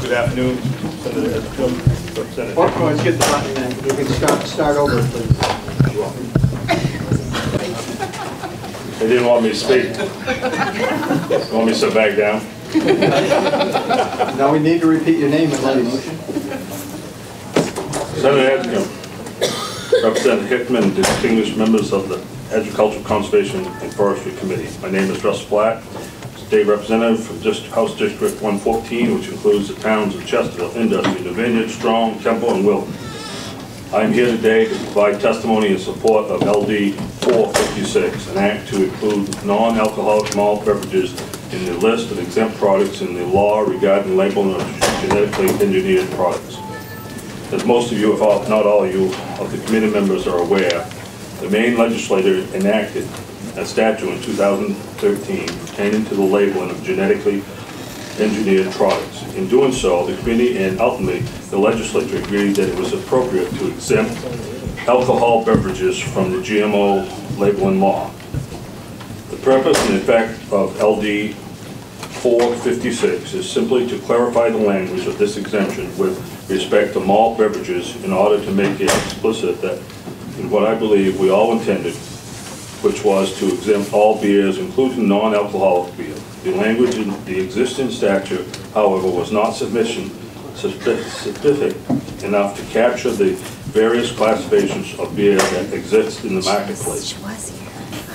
Good afternoon, Senator Representative. Let's get the button then. You can start over, please. They didn't want me to speak. You want me to sit back down? Now we need to repeat your name and least. Senator Edgecombe, Representative Hickman, and distinguished members of the Agricultural Conservation and Forestry Committee. My name is Russ Black, State Representative from House District 114, which includes the towns of Chesterfield, Industry, New Vineyard, Strong, Temple, and Wilton. I am here today to provide testimony in support of LD 456, an act to include non-alcoholic malt beverages in the list of exempt products in the law regarding labeling of genetically engineered products. As most of you, if not all of you, of the committee members are aware, the Maine legislature enacted a statute in 2013 pertaining to the labeling of genetically engineered products. In doing so, the committee and ultimately the legislature agreed that it was appropriate to exempt alcohol beverages from the GMO labeling law. The purpose and effect of LD 456 is simply to clarify the language of this exemption with respect to malt beverages in order to make it explicit that in what I believe we all intended, which was to exempt all beers, including non-alcoholic beer. The language in the existing statute, however, was not specific enough to capture the various classifications of beer that exist in the marketplace.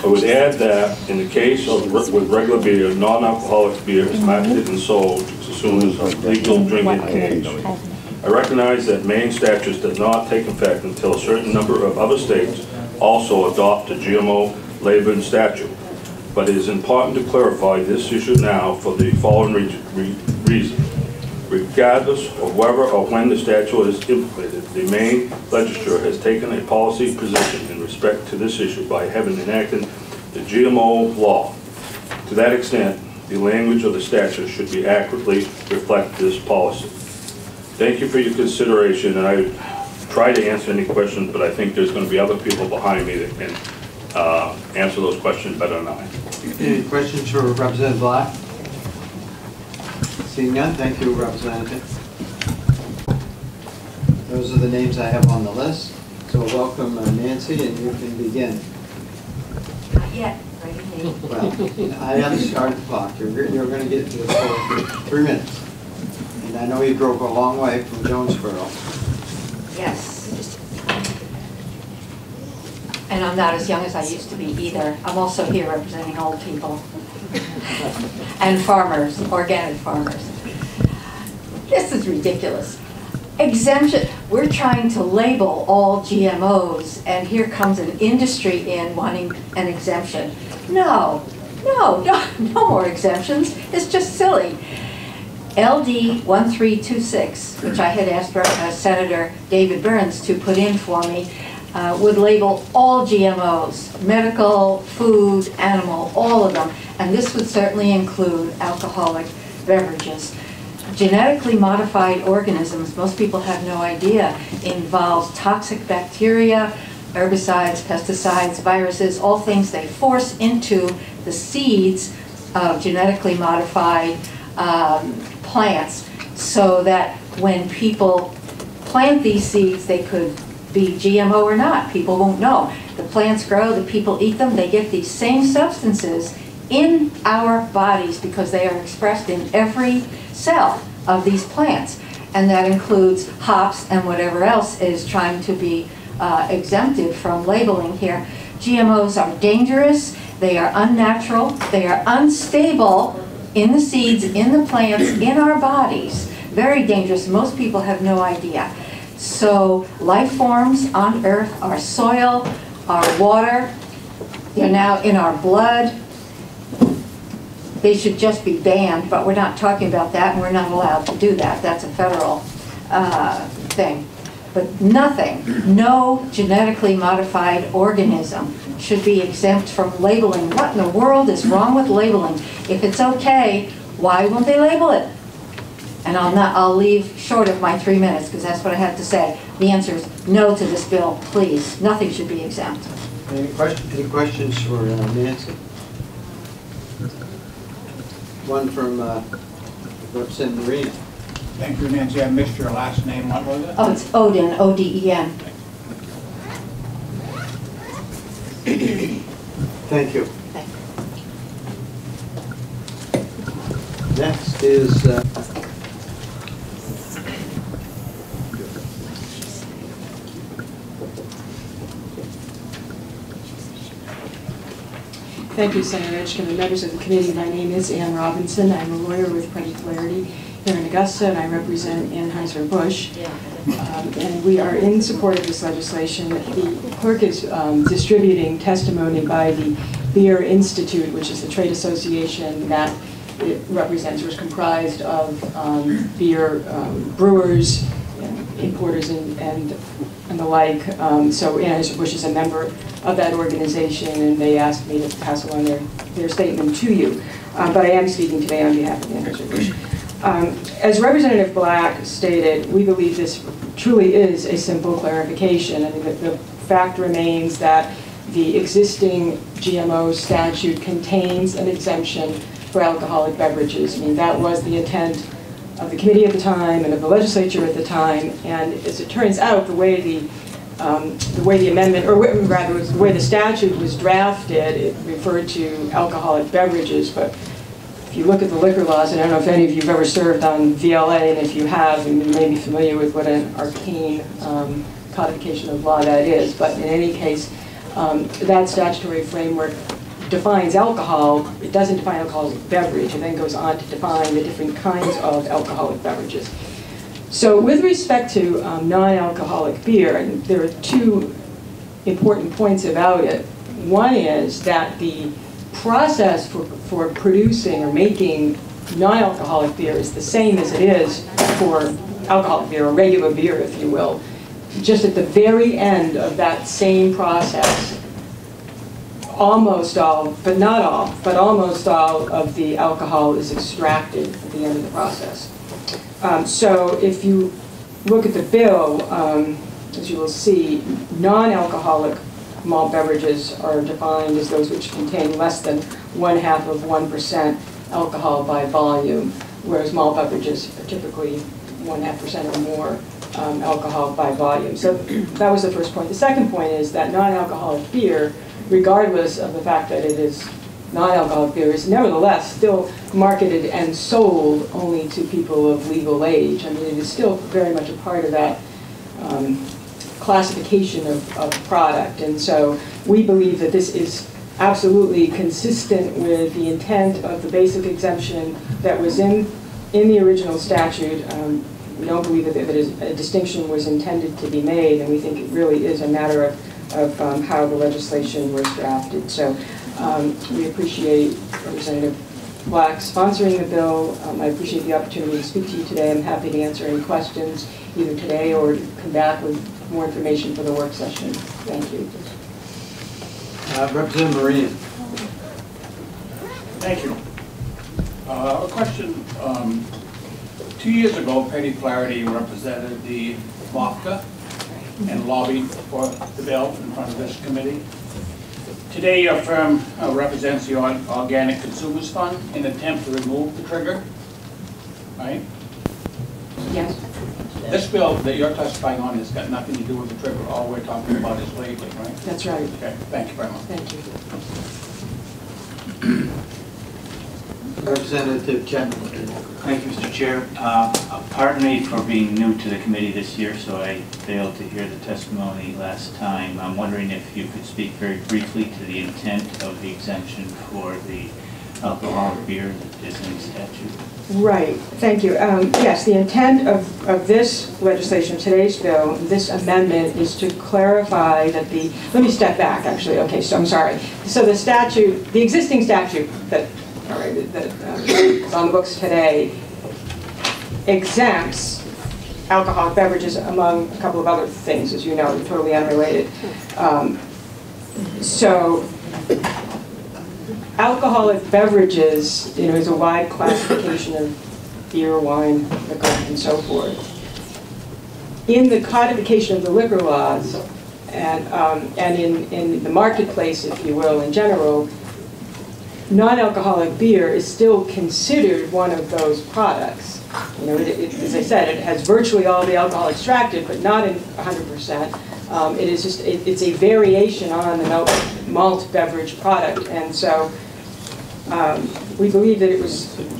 I would add that in the case of with regular beer, non-alcoholic beer is marketed and sold as soon as legal drinking age. I recognize that Maine statutes does not take effect until a certain number of other states also adopt a GMO labeling statute, but it is important to clarify this issue now for the following reason. Regardless of whether or when the statute is implemented, the Maine legislature has taken a policy position in respect to this issue by having enacted the GMO law. To that extent, the language of the statute should be accurately reflect this policy. Thank you for your consideration, and I try to answer any questions, but I think there's going to be other people behind me that can answer those questions better than I. Any questions for Representative Black? Seeing none, thank you, Representative. Those are the names I have on the list. So welcome, Nancy, and you can begin. Not yet. Well, I have to start the clock. You're going to get to the floor for 3 minutes. And I know you drove a long way from Jonesboro. Yes. And I'm not as young as I used to be either. I'm also here representing old people and farmers, organic farmers. This is ridiculous. Exemption. We're trying to label all GMOs, and here comes an industry in wanting an exemption. No more exemptions. It's just silly. LD 1326, which I had asked Senator David Burns to put in for me, would label all GMOs, medical, food, animal, all of them, and this would certainly include alcoholic beverages. Genetically modified organisms, most people have no idea, involves toxic bacteria, herbicides, pesticides, viruses, all things they force into the seeds of genetically modified plants, so that when people plant these seeds, they could be GMO or not. People won't know. The plants grow, the people eat them, they get these same substances in our bodies because they are expressed in every cell of these plants. And that includes hops and whatever else is trying to be exempted from labeling here. GMOs are dangerous, they are unnatural, they are unstable in the seeds, in the plants, in our bodies. Very dangerous. Most people have no idea. So life forms on Earth, our soil, our water, they're now in our blood. They should just be banned, but we're not talking about that, and we're not allowed to do that. That's a federal thing. But nothing, no genetically modified organism should be exempt from labeling. What in the world is wrong with labeling? If it's okay, why won't they label it? And I'll leave short of my 3 minutes because that's what I have to say. The answer is no to this bill, please. Nothing should be exempt. Any questions for Nancy? One from Representative Marina. Thank you, Nancy. I missed your last name. What was it? Oh, it's Oden, O-D-E-N. Thank you. Thank you. Next is Thank you, Senator Edgecombe and members of the committee. My name is Ann Robinson. I'm a lawyer with Prentice Flaherty here in Augusta, and I represent Anheuser-Busch. And we are in support of this legislation. The clerk is distributing testimony by the Beer Institute, which is the trade association that it represents, or is comprised of beer brewers, importers, and the like. So Anheuser-Busch is a member of that organization, and they asked me to pass along their statement to you. But I am speaking today on behalf of Anheuser-Busch. As Representative Black stated, we believe this truly is a simple clarification. I mean, the fact remains that the existing GMO statute contains an exemption for alcoholic beverages. I mean, that was the intent of the committee at the time and of the legislature at the time. And as it turns out, the way the amendment, or rather the way the statute was drafted, it referred to alcoholic beverages. But if you look at the liquor laws, and I don't know if any of you have ever served on VLA, and if you have, you may be familiar with what an arcane codification of law that is. But in any case, that statutory framework defines alcohol. It doesn't define alcoholic beverage. It then goes on to define the different kinds of alcoholic beverages. So with respect to non-alcoholic beer, and there are two important points about it. One is that the process for producing or making non-alcoholic beer is the same as it is for alcoholic beer, or regular beer, if you will. Just at the very end of that same process, almost all, but not all, but almost all of the alcohol is extracted at the end of the process. So if you look at the bill, as you will see, non-alcoholic malt beverages are defined as those which contain less than 0.5% alcohol by volume, whereas malt beverages are typically 0.5% or more alcohol by volume. So that was the first point. The second point is that non-alcoholic beer, regardless of the fact that it is non-alcoholic beer, is nevertheless still marketed and sold only to people of legal age. I mean, it is still very much a part of that classification of product. And so we believe that this is absolutely consistent with the intent of the basic exemption that was in the original statute. We don't believe that a distinction was intended to be made, and we think it really is a matter of how the legislation was drafted. So we appreciate Representative Black sponsoring the bill. I appreciate the opportunity to speak to you today. I'm happy to answer any questions either today or to come back with more information for the work session. Thank you. Representative Marine. Thank you. A question. 2 years ago, Patty Flaherty represented the MOFCA and lobbied for the bill in front of this committee. Today, your firm represents the Organic Consumers Fund in an attempt to remove the trigger, right? Yes. This bill that you're testifying on has got nothing to do with the trigger. All we're talking about is labeling, right? That's right. Okay, thank you very much. Thank you. Representative Chapman. Thank you, Mr. Chair. Pardon me for being new to the committee this year, so I failed to hear the testimony last time. I'm wondering if you could speak very briefly to the intent of the exemption for the alcoholic beer that is in the statute. Right, thank you. Yes, the intent of this legislation, today's bill, this amendment is to clarify that let me step back actually, okay, so I'm sorry. So the statute, the existing statute that is on the books today exempts alcoholic beverages among a couple of other things, as you know, totally unrelated. So alcoholic beverages, is a wide classification of beer, wine, liquor, and so forth. In the codification of the liquor laws and in the marketplace, if you will, in general, non-alcoholic beer is still considered one of those products. You know, as I said, it has virtually all the alcohol extracted, but not in 100%. It is just, it's a variation on the malt beverage product, and so we believe that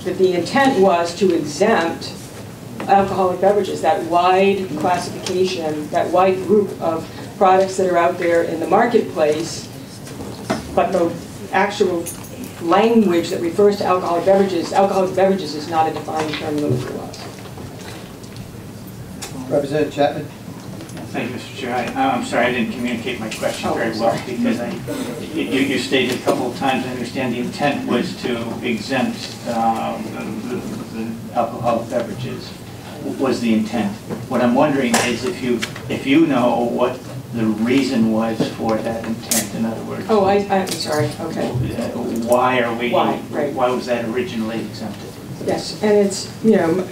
that the intent was to exempt alcoholic beverages, that wide classification, that wide group of products that are out there in the marketplace, but the actual language that refers to alcoholic beverages is not a defined term in the liquor laws. Representative Chapman? Thank you, Mr. Chair. I'm sorry I didn't communicate my question very well because you stated a couple of times, I understand the intent was to exempt the alcoholic beverages. Was the intent. What I'm wondering is if you know what the reason was for that intent, in other words. Oh, I'm sorry, okay. Why was that originally exempted? Yes, and it's, you know,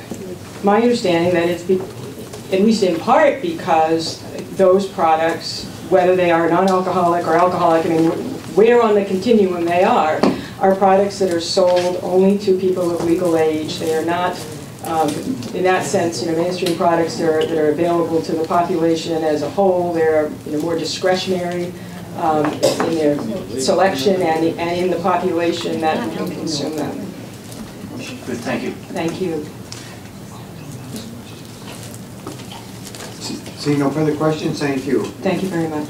my understanding that it's, at least in part, because those products, whether they are non-alcoholic or alcoholic, I mean, where on the continuum they are products that are sold only to people of legal age. They are not, in that sense, you know, mainstream products that are available to the population as a whole. They're, you know, more discretionary in their selection and in the population that can consume them. Good, thank you. Thank you. Seeing no further questions, thank you. Thank you very much.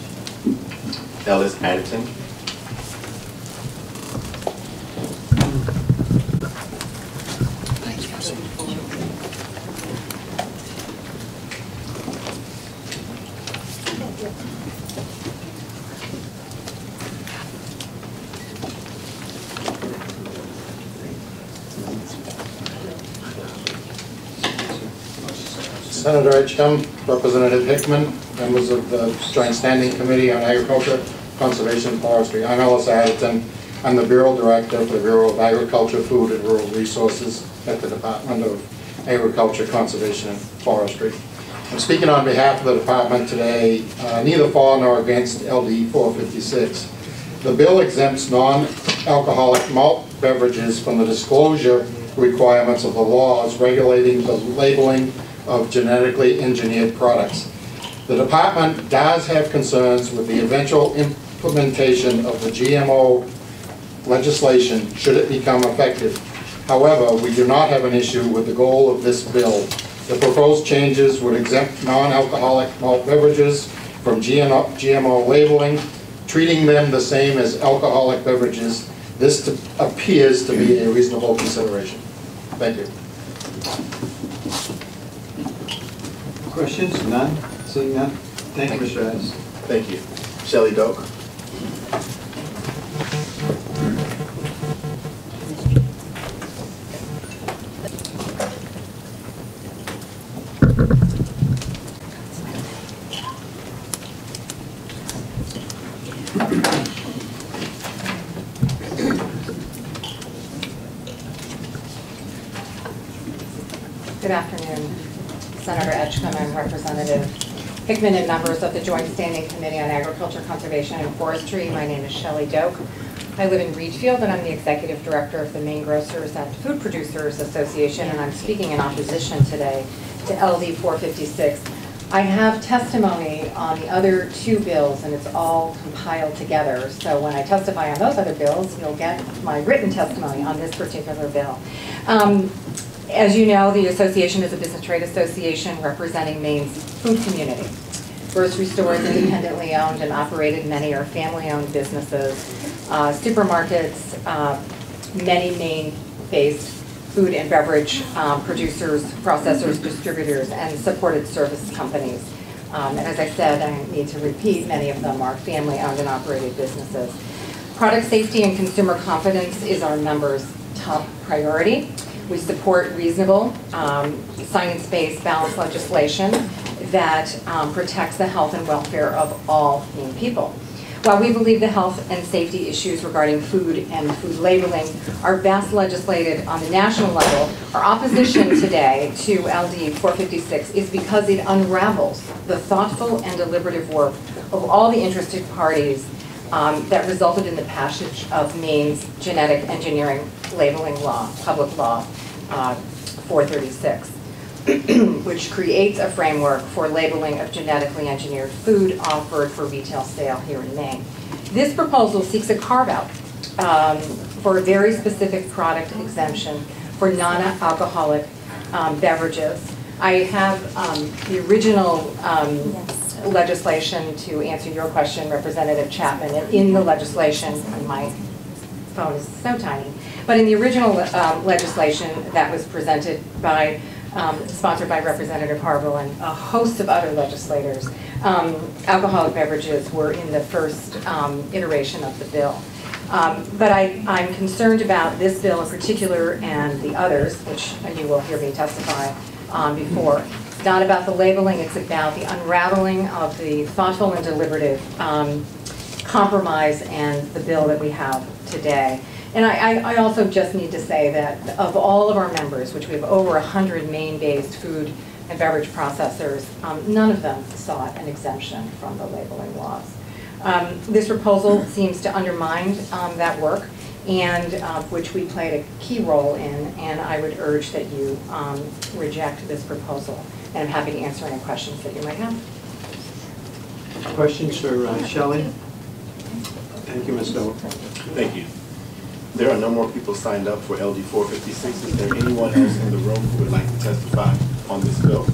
Ellis Addington. Senator Edgecombe, Representative Hickman, members of the Joint Standing Committee on Agriculture, Conservation, and Forestry. I'm Ellis Addington. I'm the Bureau Director for the Bureau of Agriculture, Food, and Rural Resources at the Department of Agriculture, Conservation, and Forestry. I'm speaking on behalf of the department today, neither for nor against LD 456. The bill exempts non-alcoholic malt beverages from the disclosure requirements of the laws regulating the labeling of genetically engineered products. The department does have concerns with the eventual implementation of the GMO legislation should it become effective. However, we do not have an issue with the goal of this bill. The proposed changes would exempt non-alcoholic malt beverages from GMO labeling, treating them the same as alcoholic beverages. This appears to be a reasonable consideration. Thank you. Questions? None? Seeing none? Thank you, Mr. Adams. Thank you. Shelley Doak. Good afternoon, Senator Edgecombe and Representative Hickman and members of the Joint Standing Committee on Agriculture, Conservation, and Forestry. My name is Shelley Doak. I live in Reedfield and I'm the Executive Director of the Maine Grocers and Food Producers Association, and I'm speaking in opposition today to LD 456. I have testimony on the other two bills and it's all compiled together. So when I testify on those other bills, you'll get my written testimony on this particular bill. As you know, the association is a business trade association representing Maine's food community. Grocery stores, independently owned and operated, many are family-owned businesses, supermarkets, many Maine-based food and beverage producers, processors, distributors, and supported service companies. And as I said, I need to repeat, many of them are family-owned and operated businesses. Product safety and consumer confidence is our members' top priority. We support reasonable, science-based, balanced legislation that protects the health and welfare of all Maine people. While we believe the health and safety issues regarding food and food labeling are best legislated on the national level, our opposition today to LD 456 is because it unravels the thoughtful and deliberative work of all the interested parties that resulted in the passage of Maine's genetic engineering labeling law, public law 436, which creates a framework for labeling of genetically engineered food offered for retail sale here in Maine. This proposal seeks a carve-out for a very specific product exemption for non-alcoholic beverages. I have the original legislation to answer your question, Representative Chapman, and in the legislation, and my phone is so tiny, but in the original legislation that was presented by, sponsored by Representative Harville and a host of other legislators, alcoholic beverages were in the first iteration of the bill. But I'm concerned about this bill in particular and the others, which you will hear me testify before. It's not about the labeling, it's about the unraveling of the thoughtful and deliberative compromise and the bill that we have today. And I also just need to say that of all of our members, which we have over 100 Maine-based food and beverage processors, none of them sought an exemption from the labeling laws. This proposal seems to undermine that work, and which we played a key role in, and I would urge that you reject this proposal. And I'm happy to answer any questions that you might have. Questions for Shelley? Thank you, Ms. Doak. Thank you. There are no more people signed up for LD 456. Is there anyone else in the room who would like to testify on this bill?